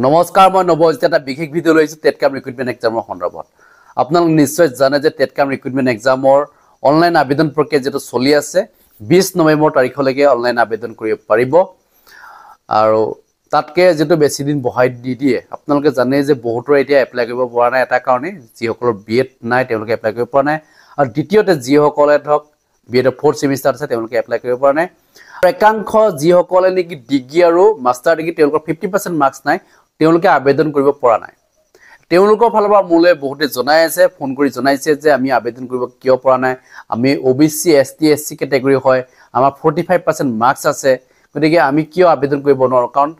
নমস্কাৰ মই নৱজিত এটা বিশেষ ভিডিঅ' লৈছো টেটকাম ৰিক্ৰুটমেণ্ট এক্সামৰ সন্দৰ্ভত আপোনালোক নিশ্চয় জানে যে টেটকাম ৰিক্ৰুটমেণ্ট এক্সামৰ অনলাইন আবেদন প্ৰক্ৰিয়া যেটো চলি আছে 20 নৱেম্বৰ তাৰিখলৈকে অনলাইন আবেদন কৰিব পাৰিব আৰু তাতকে যেটো বেছি দিন বহাই দি দিয়ে আপোনালোকে জানে যে বহুতৰ এতিয়া এপ্লাই কৰিব পৰা নাই এটা কাৰণে যিসকলৰ বিএড নাই তেওঁলোকে এপ্লাই কৰিব পৰা নাই আৰু দ্বিতীয়তে যিসকলে ধক বিএড 4th সেমিষ্টাৰ আছে তেওঁলোকে এপ্লাই কৰিব পৰা নাই একাংশ যিসকলে নেকি ডিগ্ৰী আৰু মাষ্টাৰ ডিগ্ৰী তেওঁলোকৰ 50% মাৰ্কস নাই তেওঁলোকে আবেদন কৰিব পৰা নাই তেওঁলোকৰ ফালৰ পৰা মোলে বহুতে জনাই আছে ফোন কৰি জনাইছে যে আমি আবেদন কৰিব কিয় পৰা নাই আমি ওবিসি এসটি এসসি ক্যাটাগৰী হয় আমাৰ 45% মাৰ্কস আছে গতিকে আমি কিয় আবেদন কৰিব নোৱাৰো কাৰণ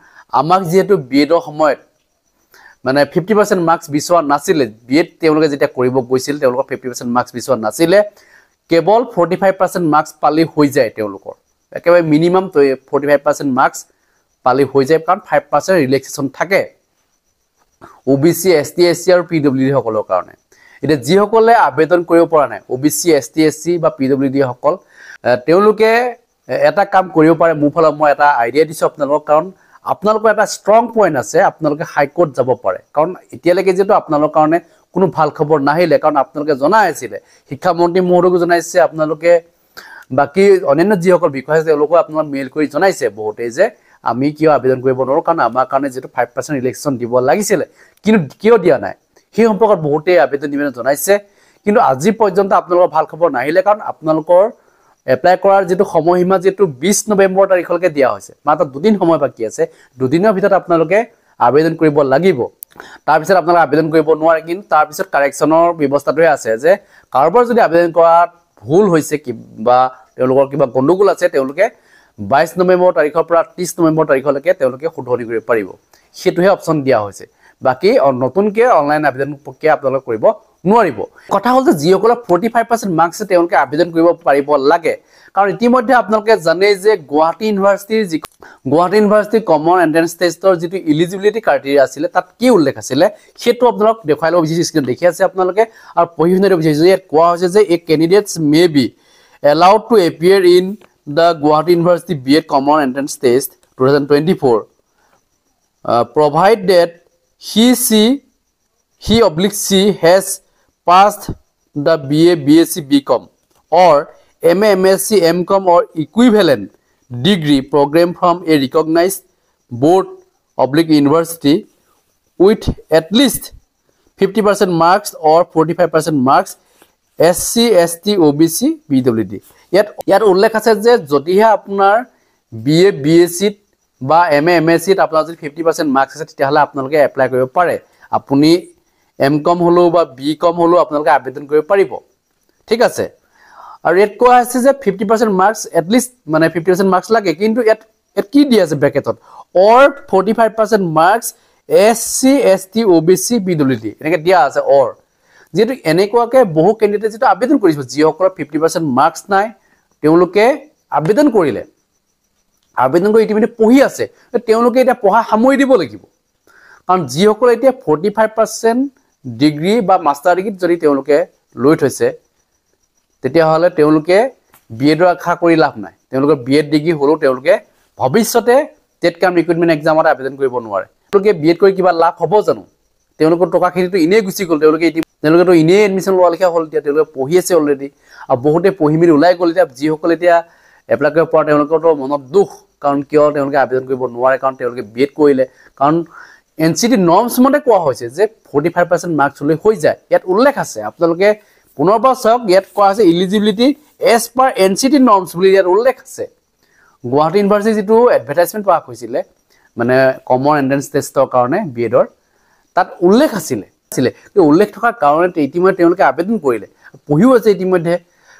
আমাক যেহেতু বিএডৰ সময়ত মানে 50% মাৰ্কস বিচৰা নাছিলে বিএড তেওঁলোকে যেতিয়া কৰিব গৈছিল তেওঁলোকৰ 50% মাৰ্কস বিচৰা নাছিলে কেৱল 45% মাৰ্কস পালি হৈ যায় তেওঁলোকৰ একেবাৰে মিনিমাম 45% মাৰ্কস পালি হৈ যায় কাৰণ 5% ৰিলেক্সেশন থাকে ওবিসি এসটি এসসি আৰু পিডব্লিউডি সকলৰ কাৰণে এটা যিসকলে আবেদন কৰিব পৰা নাই ওবিসি এসটি এসসি বা পিডব্লিউডি সকল তেওঁলোকে এটা কাম কৰিব পাৰে মুফালৰ মই এটা আইডিয়া দিছো আপোনালোকক কাৰণ আপোনালোকৰ এটা ষ্ট্ৰং পইণ্ট আছে আপোনালোকে হাই কোৰ্ট যাব পাৰে কাৰণ এতিয়ালৈকে যেটো আপোনালোকৰ কাৰণে কোনো ভাল খবৰ নাহিলে কাৰণ আপোনালোকে জনাই আছিল শিক্ষা মন্ত্ৰী মহোদয়ক জনাইছে আপোনালোকে বাকি অন্যান্য যিসকল বিষয় আছে তেওঁলোকক আপোনালোকে মেইল কৰি জনাইছে বহুতে যে আমি কিয় আবেদন কৰিব নোৱাৰো কাৰণ আমাৰ কাৰণে যেটো 5% ৰিলেক্সেশন দিব লাগিছিল কিন্তু কিয় দিয়া নাই সেই সম্পৰ্কত বহুতে আবেদন দিবলৈ জনাইছে কিন্তু আজি পৰ্যন্ত আপোনালোকৰ ভাল খবৰ নাহিলে কাৰণ আপোনালোকৰ এপ্লাই কৰাৰ যেটো সময়সীমা যেটো 20 নৱেম্বৰ তাৰিখলৈকে দিয়া হৈছে মাত্ৰ দুদিন সময় বাকি আছে দুদিনৰ ভিতৰত আপোনালোকে আবেদন কৰিব লাগিব তাৰ পিছত আপোনালোকে আবেদন কৰিব নোৱাৰে কিন্তু তাৰ পিছত কাৰেকচনৰ ব্যৱস্থাটোহে আছে যে কাৰোবাৰ যদি আবেদন কৰাত ভুল হৈছে কিবা তেওঁলোকৰ কিবা গণ্ডগোল আছে তেওঁলোকে 22 নৱেম্বৰ তাৰিখৰ পৰা 30 নৱেম্বৰ তাৰিখলৈকে তেওঁলোকে শুধৰণি কৰিব পাৰিব হেতুহে অপচন দিয়া হৈছে বাকি নতুনকে অনলাইন আবেদন প্ৰক্ৰিয়া আপোনালোক কৰিব নোৱাৰিব কথা হ'ল যে যিসকল 45% মাৰ্কস তেওঁলোকে আবেদন কৰিব পাৰিব লাগে কাৰণ ইতিমধ্যে আপোনালোকে জানে যে গুৱাহাটী ইউনিভাৰ্চিটি কমন এন্ট্ৰেন্স টেষ্টৰ যেটো এলিজিবিলিটি ক্ৰাইটেৰিয়া আছিল তাত কি উল্লেখ আছিল হেতু আপোনালোক দেখাই লব বিচাৰিছো স্ক্ৰীন দেখি আছে আপোনালোকে আৰু পঢ়িবলৈ বিচাৰিছো যে কোৱা হৈছে যে a candidates may be allowed to appear in the Guwahati University B.Ed Common Entrance Test 2024 provided he/she has passed the BA, BSc, BCom or MA, MSc, MCom or equivalent degree program from a recognized board/university with at least 50% marks or 45% marks SC, ST, OBC, PWD ইয়াত উল্লেখ আছে যে যদিহে আপোনাৰ BA, BSc বা MA, MSc আপোনাৰ যদি 50% marks আছে তেতিয়াহলে আপোনালোকে এপ্লাই কৰিব পাৰে আপুনি MCom হলো বা BCom হলো আপোনালোকে আবেদন কৰিব পাৰিব ঠিক আছে আৰু ইয়াত কোৱা আছে যে 50% মাৰ্কস এট লিষ্ট মানে 50% মাৰ্কস লাগে কিন্তু ইয়াত কি দিয়া আছে ব্ৰেকেটত or 45% marks SC, ST, OBC, PWD এনেকে দিয়া আছে or যেটো এনেকুৱাকে বহু ক্যান্ডিডেট যেটো আবেদন কৰিছে যিসকলৰ 50% মাৰ্কস নাই তেওঁলোকে আবেদন কৰিলে আবেদন কৰি ইতিমধ্যে পঢ়ি আছে তেওঁলোকে এটা পঢ়া সামৰি দিব লাগিব কাৰণ যিসকল এতিয়া 45% ডিগ্ৰী বা মাষ্টাৰ ডিগ্ৰী যদি তেওঁলোকে লৈ থৈছে তেতিয়া হলে তেওঁলোকে বিএডৰ আশা কৰি লাভ নাই তেওঁলোকৰ বিএড ডিগ্ৰী হলো তেওঁলোকে ভৱিষ্যতে টেটকাম ৰিক্ৰুটমেণ্ট এক্সামত আবেদন কৰিব নোৱাৰে তেওঁলোকে বিএড কৰি কিবা লাভ হ'ব জানো তেওঁলোকৰ টকা খিনিটো ইনে গুছি গল তেওঁলোকেটো ইনে এডমিশন লোৱা লিখা হল এতিয়া তেওঁলোকে পঢ়ি আছে অলৰেডি আৰু বহুতে পঢ়ি মিলি ওলাই গল এতিয়া যিসকল এতিয়া এপ্লাই কৰিব পৰা তেওঁলোকৰটো মনত দুখ কাৰণ কিয় তেওঁলোকে আবেদন কৰিব নোৱাৰে কাৰণ তেওঁলোকে বিএড কৰিলে কাৰণ এনসিটি নৰ্মছ মতে কোৱা হৈছে যে 45% মাৰ্কস লৈ হৈ যায় ইয়াত উল্লেখ আছে আপোনালোকে পুনৰবাৰ চাওক ইয়াত কোৱা আছে eligibility age per NCTE norms বুলি ইয়াত উল্লেখ আছে গুৱাহাটী ইউনিভাৰ্চিটি যেটো এডভাৰটাইজমেন্ট পোৱা হৈছিলে মানে কমন এন্ট্ৰেন্স টেষ্টৰ কাৰণে বিএডৰ তাত উল্লেখ আছিল উল্লেখ থকাৰ কাৰণে ইতিমধ্যে তেওঁলোকে আবেদন কৰিলে পঢ়িও আছে ইতিমধ্যে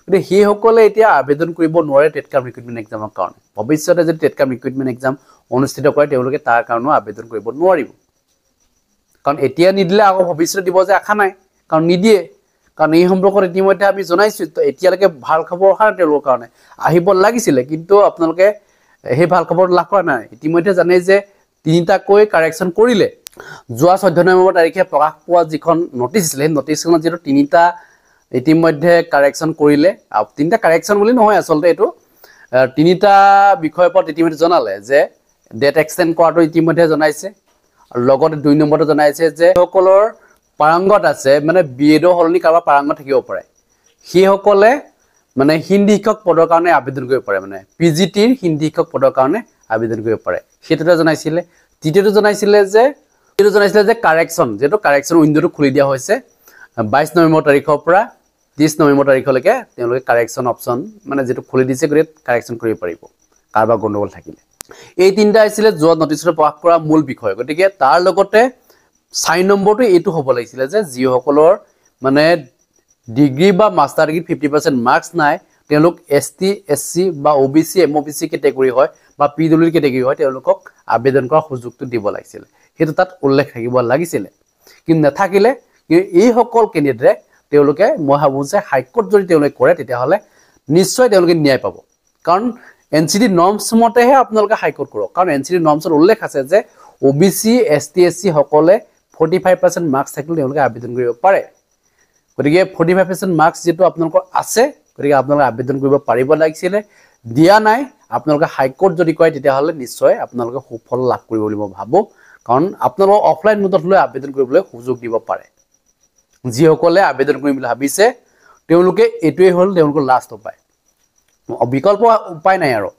কিন্তু সেই সকলে এতিয়া আবেদন কৰিব নোৱাৰে টেটকাম ৰিক্ৰুটমেণ্ট এক্সামৰ কাৰণে ভৱিষ্যতে যদি টেটকাম ৰিক্ৰুটমেণ্ট এক্সাম অনুষ্ঠিত কৰে তেওঁলোকে তাৰ কাৰণে আবেদন কৰিব নোৱাৰিব কাৰণ এতিয়া নিদিলে আকৌ ভৱিষ্যতে দিব যে আশা নাই কাৰণ নিদিয়ে কাৰণ এই সম্পৰ্কত ইতিমধ্যে আমি জনাইছো এতিয়ালৈকে ভাল খবৰ অহা তেওঁলোকৰ কাৰণে আহিব লাগিছিল কিন্তু আপোনালোকে সেই ভাল খবৰ লাভ কৰা নাই ইতিমধ্যে জানে যে তিনিটাকৈ কাৰেকচন কৰিলে যোৱা 14 নৱেম্বৰ তাৰিখে প্ৰকাশ পোৱা যিখন নটিচ আছিল নটিচখনত যেটো তিনিটা ইতিমধ্যে কাৰেকচন কৰিলে আৰু তিনিটা কাৰেকচন বুলি নহয় আসলতে এটো তিনিটা বিষয়ৰ ওপৰত ইতিমধ্যে জনালে যে ডেট এক্সটেন্ড কৰাটো ইতিমধ্যে জনাইছে আৰু লগতে 2 নম্বৰটো জনাইছে যে সকলৰ পাৰংগত আছে মানে বিএডৰ হলনি কাৰোবাৰ পাৰংগত থাকিব পাৰে সেইসকলে মানে হিন্দী শিক্ষক পদৰ কাৰণে আবেদন কৰিব পাৰে মানে পিজিটিৰ হিন্দী শিক্ষক পদৰ কাৰণে আবেদন কৰিব পাৰে সেটোতে জনাইছিলে তৃতীয়টো জনাইছিলে যে কাৰেকচন যেটো কাৰেকচন উইন্ডোটো খুলি দিয়া হৈছে 22 নৱেম্বৰ তাৰিখৰ পৰা 30 নৱেম্বৰ তাৰিখলৈকে তেওঁলোকে কাৰেকচন অপচন মানে যেটো খুলি দিছে গ্ৰেড কাৰেকচন কৰিব পাৰিব কাৰোবাৰ গণ্ডগোল থাকিলে এই তিনটা আছিল যোৱা নটিছত প্ৰকাশ কৰা মূল বিষয় গতিকে তাৰ লগতে 4 নম্বৰটো এটো হ'ব লাগিছিল যে যিসকলৰ মানে ডিগ্ৰী বা মাস্টাৰ ডিগ্ৰী 50% মাৰ্কস নাই তেওঁলোক এসটি এসসি বা ওবিসি এমওবিসি ক্যাটাগৰী হয় বা পিডব্লিউ ক্যাটাগৰী হয় তেওঁলোকক আবেদন কৰাৰ সুযোগটো দিব লাগিছিল হেতু তাত উল্লেখ থাকিব লাগিছিল কিন্তু নাথাকিলে এই সকল কেন্ডিডেটে তেওঁলোকে মই ভাবো যে হাইকোৰ্ট যদি তেওঁলোকে কৰে তেতিয়া হলে নিশ্চয় তেওঁলোকে ন্যায় পাব কাৰণ এনসিডি নৰ্মছ মতেহে আপোনালোকে হাইকোৰ্ট কৰক কাৰণ এনসিডি নৰ্মছৰ উল্লেখ আছে যে ওবিসি এসটি এসসি সকলে 45% মাৰ্কস থাকিলে তেওঁলোকে আবেদন কৰিব পাৰে গতিকে 45% মাৰ্কস যেটো আপোনালোকৰ আছে গতিকে আপোনালোকে আবেদন কৰিব পাৰিব লাগিছিল দিয়া নাই আপোনালোকে হাইকোৰ্ট যদি কয় তেতিয়া হলে নিশ্চয় আপোনালোকে সুফল লাভ কৰিব বুলি মই ভাবো কাৰণ আপোনালোক অফলাইন মোডত লৈ আবেদন কৰিবলৈ সুযোগ দিব পাৰে যিসকলে আবেদন কৰিম বুলি ভাবিছে তেওঁলোকে এটোই হল তেওঁলোকৰ লাষ্ট উপায় বিকল্প উপায় নাই আৰু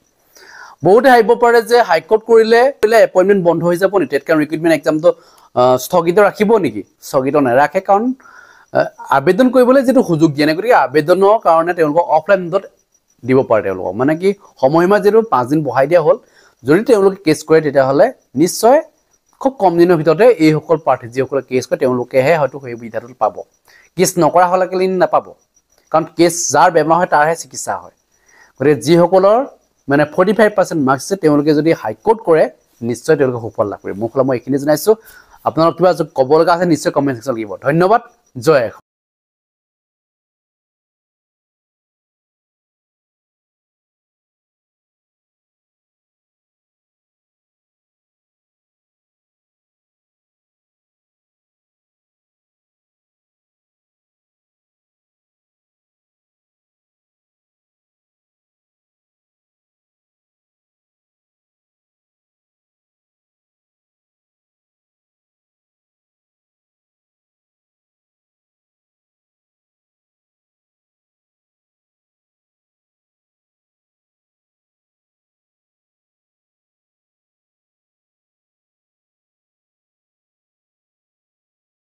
বহুতে হাইব পাৰে যে হাইকোৰ্ট কৰিলে এপইন্টমেন্ট বন্ধ হৈ যাব নি টেটকাম ৰিক্ৰুটমেন্ট এক্সামটো স্থগিত ৰাখিব নেকি স্থগিত নাৰাখে কাৰণ আবেদন কৰিবলৈ যেটো সুযোগ দিয়ে গতিকে আবেদনৰ কাৰণে তেওঁলোকক অফলাইন মোডত দিব পাৰে তেওঁলোকক মানে কি সময়মা যেটো 5 দিন বহাই দিয়া হল যদি তেওঁলোকে কেছ কৰে তেতিয়া হলে নিশ্চয় খুব কম দিনৰ ভিতৰতে এই সকল প্ৰাৰ্থী যিসকলে কেছ কৰে তেওঁলোকেহে হয়তো সেই সুবিধাটো পাব কেছ নকৰা হলে কেলি নাপাব কাৰণ কেছ যাৰ বেমাৰ হয় তাৰহে চিকিৎসা হয় গতিকে যিসকলৰ মানে 45% মাৰ্কস আছে তেওঁলোকে যদি হাইকোৰ্ট কৰে নিশ্চয় তেওঁলোকে সুফল লাভ কৰিব মই এইখিনি জনাইছো আপোনালোক কিবা ক'ব লগা আছে নিশ্চয় কমেন্ট সেকশন লিখিব ধন্যবাদ জয়